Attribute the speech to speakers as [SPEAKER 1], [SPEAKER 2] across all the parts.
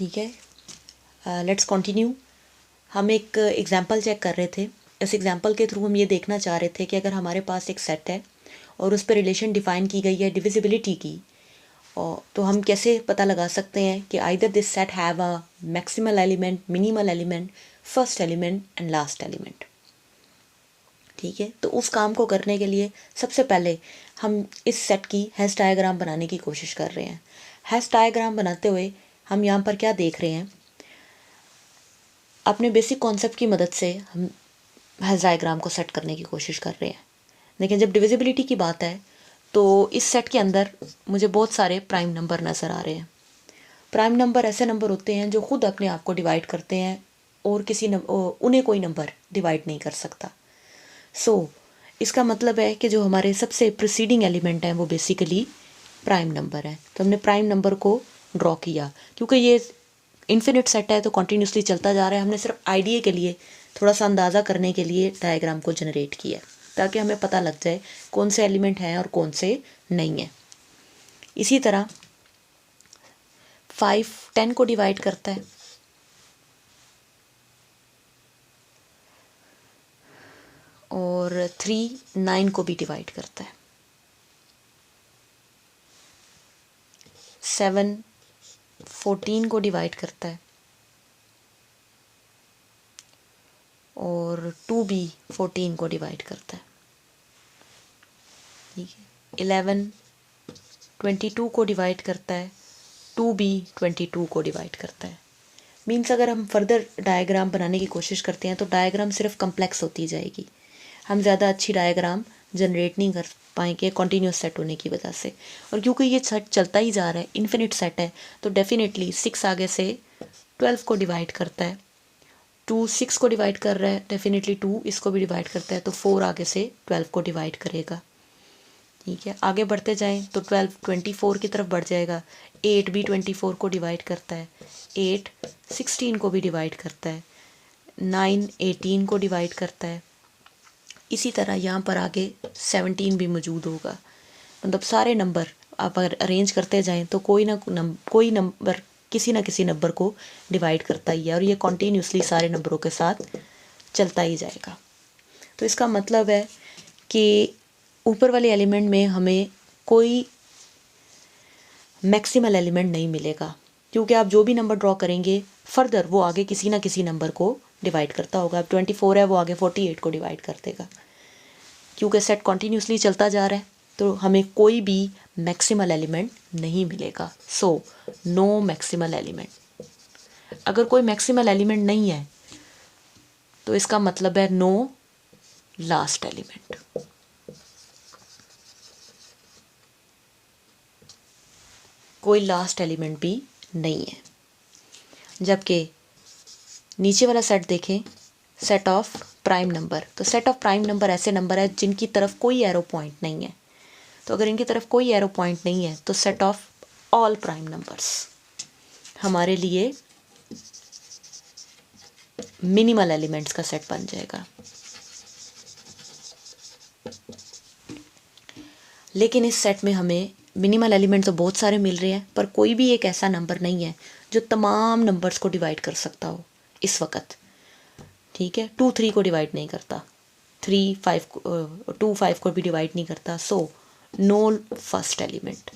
[SPEAKER 1] ठीक है, let's continue. हम एक एग्जांपल चेक कर रहे थे। इस एग्जांपल के थ्रू हम ये देखना चाह रहे थे कि अगर हमारे पास एक सेट है और उस पर रिलेशन डिफाइन की गई है डिविजिबिलिटी की, और तो हम कैसे पता लगा सकते हैं कि either this set have a maximal element, minimal element, first element and last element. ठीक है, तो उस काम को करने के लिए सबसे पहले हम इस सेट की हैश डायग्राम बनाने की कोशिश कर रहे हैं। हैश डायग्राम बनाते हुए हम यहाँ पर क्या देख रहे हैं, अपने बेसिक कॉन्सेप्ट की मदद से हम हैश डायग्राम को सेट करने की कोशिश कर रहे हैं। लेकिन जब डिविजिबिलिटी की बात है तो इस सेट के अंदर मुझे बहुत सारे प्राइम नंबर नज़र आ रहे हैं। प्राइम नंबर ऐसे नंबर होते हैं जो खुद अपने आप को डिवाइड करते हैं और उन्हें कोई नंबर डिवाइड नहीं कर सकता। इसका मतलब है कि जो हमारे सबसे प्रीसीडिंग एलिमेंट हैं वो बेसिकली प्राइम नंबर है। तो हमने प्राइम नंबर को ड्रॉ किया, क्योंकि ये इन्फिनिट सेट है तो कॉन्टीन्यूसली चलता जा रहा है। हमने सिर्फ आइडिया के लिए, थोड़ा सा अंदाज़ा करने के लिए डायग्राम को जनरेट किया ताकि हमें पता लग जाए कौन से एलिमेंट हैं और कौन से नहीं हैं। इसी तरह 5 10 को डिवाइड करता है, और 3 9 को भी डिवाइड करता है, 7 14 को डिवाइड करता है, और 2 भी 14 को डिवाइड करता है। ठीक है, 11 22 को डिवाइड करता है, 2 भी 22 को डिवाइड करता है। मीन्स अगर हम फर्दर डायग्राम बनाने की कोशिश करते हैं तो डायग्राम सिर्फ कम्प्लेक्स होती जाएगी। हम ज़्यादा अच्छी डायग्राम जनरेट नहीं कर पाएंगे कॉन्टीन्यूस सेट होने की वजह से। और क्योंकि ये सेट चलता ही जा रहा है, इन्फिनिट सेट है, तो डेफिनेटली 6 आगे से 12 को डिवाइड करता है, 2 6 को डिवाइड कर रहा है, डेफिनेटली 2 इसको भी डिवाइड करता है, तो 4 आगे से 12 को डिवाइड करेगा। ठीक है, आगे बढ़ते जाएं तो 12 24 की तरफ बढ़ जाएगा, 8 भी 24 को डिवाइड करता है, 8 16 को भी डिवाइड करता है, 9 18 को डिवाइड करता है। इसी तरह यहाँ पर आगे 17 भी मौजूद होगा। मतलब सारे नंबर आप अगर अरेंज करते जाएं तो कोई नंबर किसी ना किसी नंबर को डिवाइड करता ही है, और ये कॉन्टीन्यूसली सारे नंबरों के साथ चलता ही जाएगा। तो इसका मतलब है कि ऊपर वाले एलिमेंट में हमें कोई मैक्सिमल एलिमेंट नहीं मिलेगा, क्योंकि आप जो भी नंबर ड्रॉ करेंगे फर्दर वो आगे किसी ना किसी नंबर को डिवाइड करता होगा। अब 24 है, वो आगे 48 को डिवाइड कर देगा। क्योंकि सेट कॉन्टीन्यूसली चलता जा रहा है तो हमें कोई भी मैक्सिमल एलिमेंट नहीं मिलेगा। No maximal element. अगर कोई मैक्सिमल एलिमेंट नहीं है तो इसका मतलब है नो लास्ट एलिमेंट। कोई लास्ट एलिमेंट भी नहीं है। जबकि नीचे वाला सेट देखें, सेट ऑफ प्राइम नंबर, तो सेट ऑफ प्राइम नंबर ऐसे नंबर है जिनकी तरफ कोई एरो पॉइंट नहीं है। तो अगर इनकी तरफ कोई एरो पॉइंट नहीं है तो set of all prime numbers हमारे लिए मिनिमल एलिमेंट्स का सेट बन जाएगा। लेकिन इस सेट में हमें मिनिमल एलिमेंट तो बहुत सारे मिल रहे हैं, पर कोई भी एक ऐसा नंबर नहीं है जो तमाम नंबर्स को डिवाइड कर सकता हो इस वक्त। ठीक है, 2 3 को डिवाइड नहीं करता, 3 5 2 5 को भी डिवाइड नहीं करता। No first element.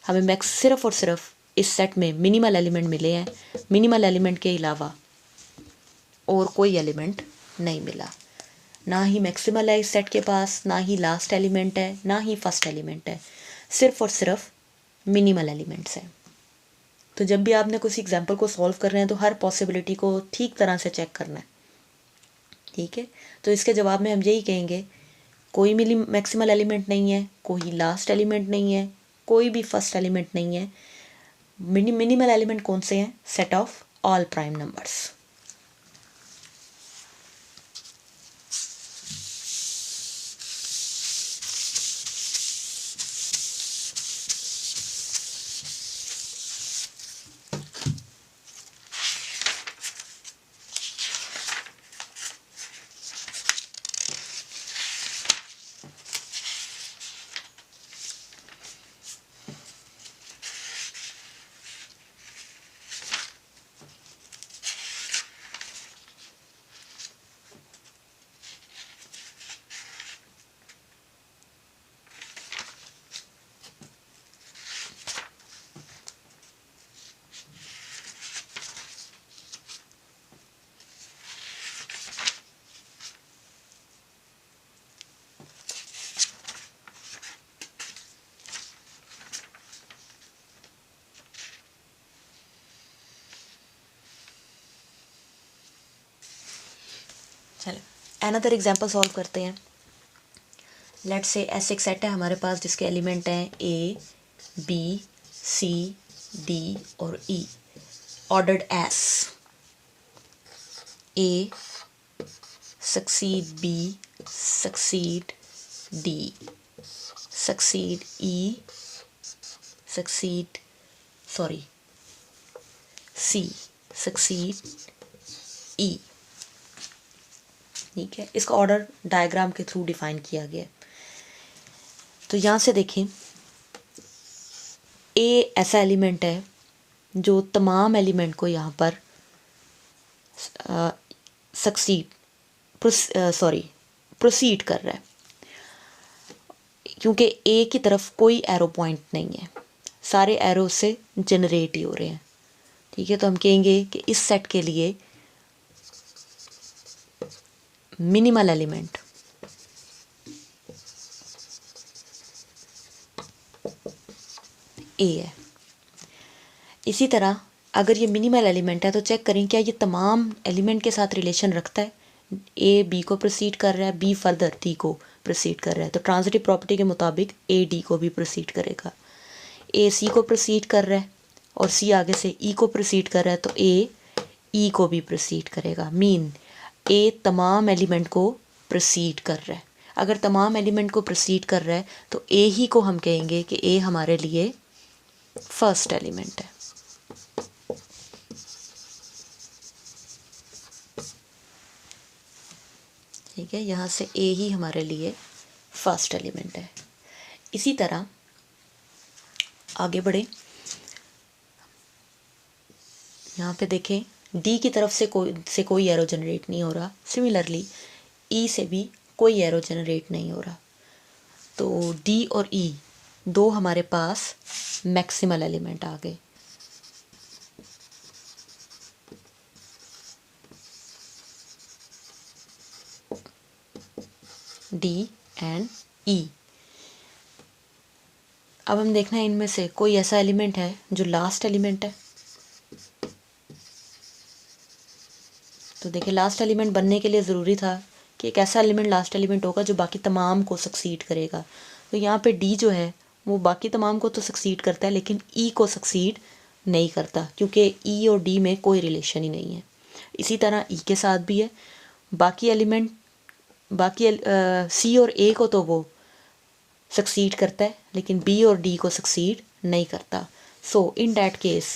[SPEAKER 1] हमें सिर्फ और सिर्फ इस सेट में मिनिमल एलिमेंट मिले हैं। मिनिमल एलिमेंट के अलावा और कोई एलिमेंट नहीं मिला। ना ही मैक्सिमल है इस सेट के पास, ना ही लास्ट एलिमेंट है, ना ही फर्स्ट एलिमेंट है। सिर्फ और सिर्फ मिनिमल एलिमेंट्स हैं। तो जब भी आपने कुछ एग्जाम्पल को सॉल्व कर रहे हैं तो हर पॉसिबिलिटी को ठीक तरह से चेक करना है। ठीक है, तो इसके जवाब में हम यही कहेंगे, कोई मैक्सिमल एलिमेंट नहीं है, कोई लास्ट एलिमेंट नहीं है, कोई भी फर्स्ट एलिमेंट नहीं है। मिनिमल एलिमेंट कौन से हैं? Set of all prime numbers. चलो अनदर एग्जांपल सॉल्व करते हैं। लेट्स से ऐसे एक सेट है हमारे पास जिसके एलिमेंट हैं ए बी सी डी और ई ऑर्डर्ड एस। ए succeed B, succeed D, succeed E, succeed C, succeed E। ठीक है, इसका ऑर्डर डायग्राम के थ्रू डिफाइन किया गया है। तो यहाँ से देखें, ए ऐसा एलिमेंट है जो तमाम एलिमेंट को यहाँ पर प्रोसीड कर रहा है, क्योंकि ए की तरफ कोई एरो पॉइंट नहीं है, सारे एरो से जनरेट ही हो रहे हैं। ठीक है, तो हम कहेंगे कि इस सेट के लिए मिनिमल एलिमेंट ए है। इसी तरह अगर ये मिनिमल एलिमेंट है तो चेक करें क्या ये तमाम एलिमेंट के साथ रिलेशन रखता है। ए बी को प्रोसीड कर रहा है, बी फर्दर डी को प्रोसीड कर रहा है, तो ट्रांजिटिव प्रॉपर्टी के मुताबिक ए डी को भी प्रोसीड करेगा। ए सी को प्रोसीड कर रहा है और सी आगे से ई को प्रोसीड कर रहा है, तो ए ई को भी प्रोसीड करेगा। मीन ए तमाम एलिमेंट को प्रोसीड कर रहा है। अगर तमाम एलिमेंट को प्रोसीड कर रहा है तो ए ही को हम कहेंगे कि ए हमारे लिए फर्स्ट एलिमेंट है। ठीक है, यहाँ से ए ही हमारे लिए फर्स्ट एलिमेंट है। इसी तरह आगे बढ़े, यहाँ पे देखें डी की तरफ से कोई एरो जनरेट नहीं हो रहा। सिमिलरली ई से भी कोई एरो जनरेट नहीं हो रहा। तो डी और ई दो हमारे पास मैक्सिमल एलिमेंट आ गए। डी एंड ई। अब हम देखना है इनमें से कोई ऐसा एलिमेंट है जो लास्ट एलिमेंट है। तो देखिए, लास्ट एलिमेंट बनने के लिए ज़रूरी था कि एक ऐसा एलिमेंट लास्ट एलिमेंट होगा जो बाकी तमाम को सक्सीड करेगा। तो यहाँ पे डी जो है वो बाकी तमाम को तो सक्सीड करता है, लेकिन ई को सक्सीड नहीं करता, क्योंकि ई और डी में कोई रिलेशन ही नहीं है। इसी तरह ई के साथ भी है, बाकी एलिमेंट सी और ए को तो वो सक्सीड करता है, लेकिन बी और डी को सक्सीड नहीं करता। सो इन डैट केस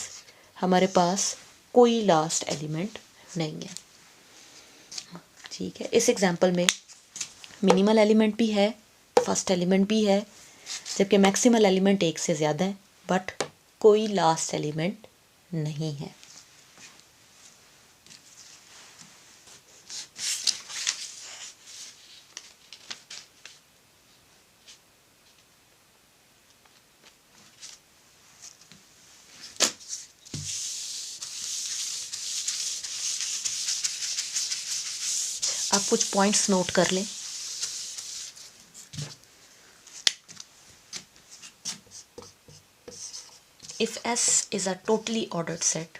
[SPEAKER 1] हमारे पास कोई लास्ट एलिमेंट नहीं है। ठीक है, इस एग्जांपल में मिनिमल एलिमेंट भी है, फर्स्ट एलिमेंट भी है, जबकि मैक्सिमल एलिमेंट एक से ज़्यादा है, बट कोई लास्ट एलिमेंट नहीं है। आप कुछ पॉइंट्स नोट कर लें। If S is a totally ordered set,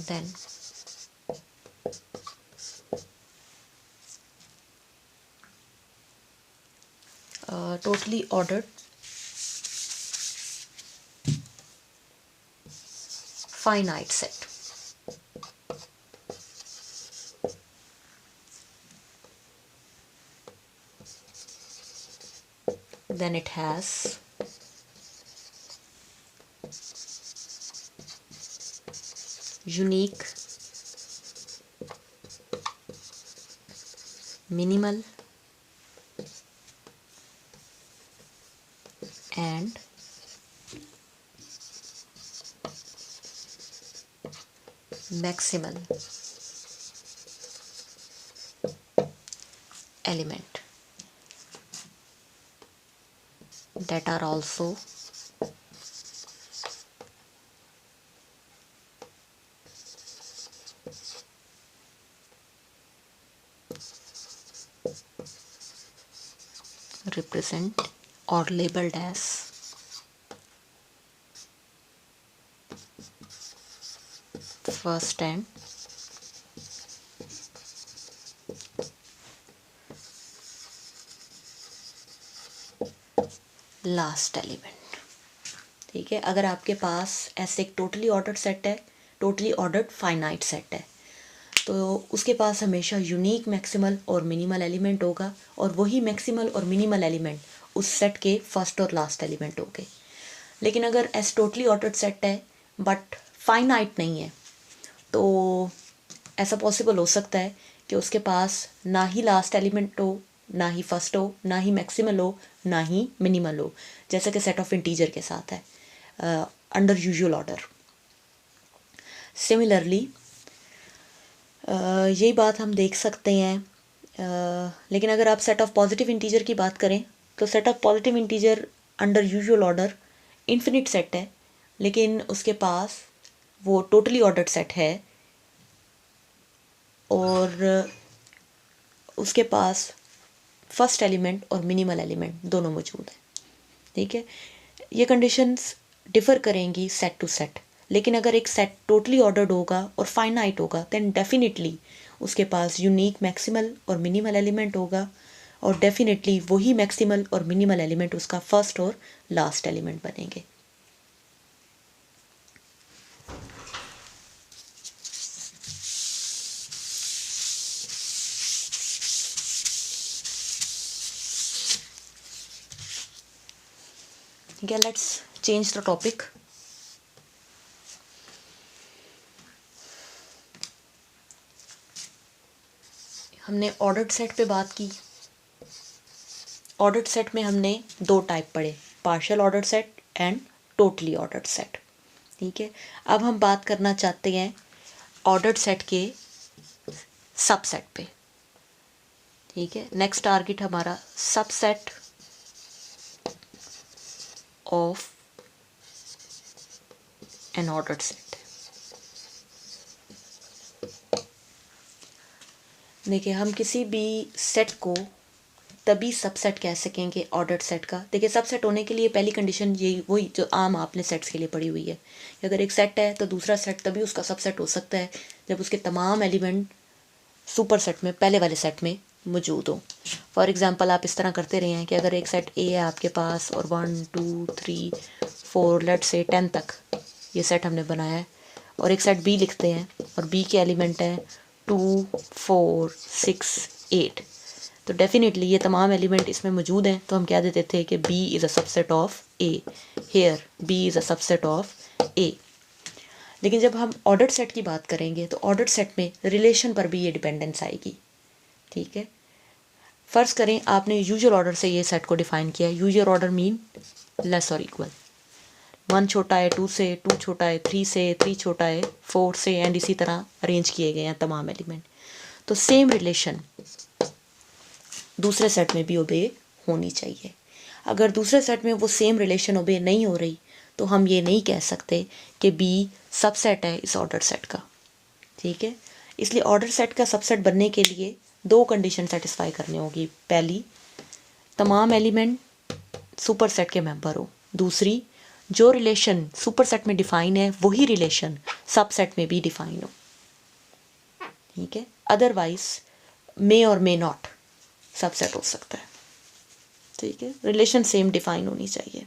[SPEAKER 1] then totally ordered finite set. Then it has unique, minimal, and maximal element that are also represent or labeled as first and last element. ठीक है, अगर आपके पास ऐसे एक totally ordered set है, totally ordered finite set है, तो उसके पास हमेशा यूनिक मैक्सिमल और मिनिमल एलिमेंट होगा, और वही मैक्सिमल और मिनिमल एलिमेंट उस सेट के फर्स्ट और लास्ट एलिमेंट होंगे। लेकिन अगर ऐसे टोटली ऑर्डर्ड सेट है बट फाइनाइट नहीं है, तो ऐसा पॉसिबल हो सकता है कि उसके पास ना ही लास्ट एलिमेंट हो, ना ही फर्स्ट हो, ना ही मैक्सिमल हो, ना ही मिनिमल हो, जैसा कि सेट ऑफ इंटीजर के साथ है अंडर यूजुअल ऑर्डर। सिमिलरली यही बात हम देख सकते हैं, लेकिन अगर आप सेट ऑफ पॉजिटिव इंटीजर की बात करें तो set of positive integer under usual order infinite set है, लेकिन उसके पास वो टोटली ऑर्डर्ड सेट है और उसके पास फर्स्ट एलिमेंट और मिनिमल एलिमेंट दोनों मौजूद हैं। ठीक है, ये कंडीशंस डिफ़र करेंगी सेट टू सेट, लेकिन अगर एक सेट टोटली ऑर्डर्ड होगा और फाइनाइट होगा देन डेफिनेटली उसके पास यूनिक मैक्सिमल और मिनिमल एलिमेंट होगा, और डेफिनेटली वही मैक्सिमल और मिनिमल एलिमेंट उसका फर्स्ट और लास्ट एलिमेंट बनेंगे। ठीक है, लेट्स चेंज द टॉपिक। हमने ऑर्डर्ड सेट पे बात की। ऑर्डर्ड सेट में हमने दो टाइप पढ़े, partial ordered set and totally ordered set. ठीक है, अब हम बात करना चाहते हैं ऑर्डर्ड सेट के सबसेट पे। ठीक है, नेक्स्ट टारगेट हमारा subset of N ordered set. देखिए, हम किसी भी सेट को तभी सबसेट कह सकेंगे ऑर्डर्ड सेट का। देखिए, सबसेट होने के लिए पहली कंडीशन यही वही जो आम आपने सेट्स के लिए पढ़ी हुई है कि अगर एक सेट है तो दूसरा सेट तभी उसका सबसेट हो सकता है जब उसके तमाम एलिमेंट सुपर सेट में, पहले वाले सेट में मौजूद हो। फॉर एग्जांपल आप इस तरह करते रहे हैं कि अगर एक सेट ए है आपके पास और 1 2 3 4 लेट से 10 तक ये सेट हमने बनाया है, और एक सेट बी लिखते हैं और बी के एलिमेंट हैं 2 4 6 8, तो डेफिनेटली ये तमाम एलिमेंट इसमें मौजूद हैं, तो हम कह देते थे कि B is a subset of A, here B is a subset of A. लेकिन जब हम ऑर्डर्ड सेट की बात करेंगे तो ऑर्डर्ड सेट में रिलेशन पर भी ये डिपेंडेंस आएगी। ठीक है, फ़र्ज़ करें आपने यूजुअल ऑर्डर से ये सेट को डिफ़ाइन किया। यूजुअल ऑर्डर मीन लेस और इक्वल, 1 छोटा है 2 से, 2 छोटा है 3 से, 3 छोटा है 4 से, एंड इसी तरह अरेंज किए गए हैं तमाम एलिमेंट। तो सेम रिलेशन दूसरे सेट में भी ओबे होनी चाहिए। अगर दूसरे सेट में वो सेम रिलेशन ओबे नहीं हो रही तो हम ये नहीं कह सकते कि बी सबसेट है इस ऑर्डर सेट का। ठीक है, इसलिए ऑर्डर सेट का सबसेट बनने के लिए दो कंडीशन सेटिस्फाई करनी होगी। पहली, तमाम एलिमेंट सुपर सेट के मेंबर हो। दूसरी, जो रिलेशन सुपर सेट में डिफाइन है वही रिलेशन सबसेट में भी डिफाइन हो। ठीक है, अदरवाइज मे और मे नॉट सबसेट हो सकता है। ठीक है, रिलेशन सेम डिफाइन होनी चाहिए।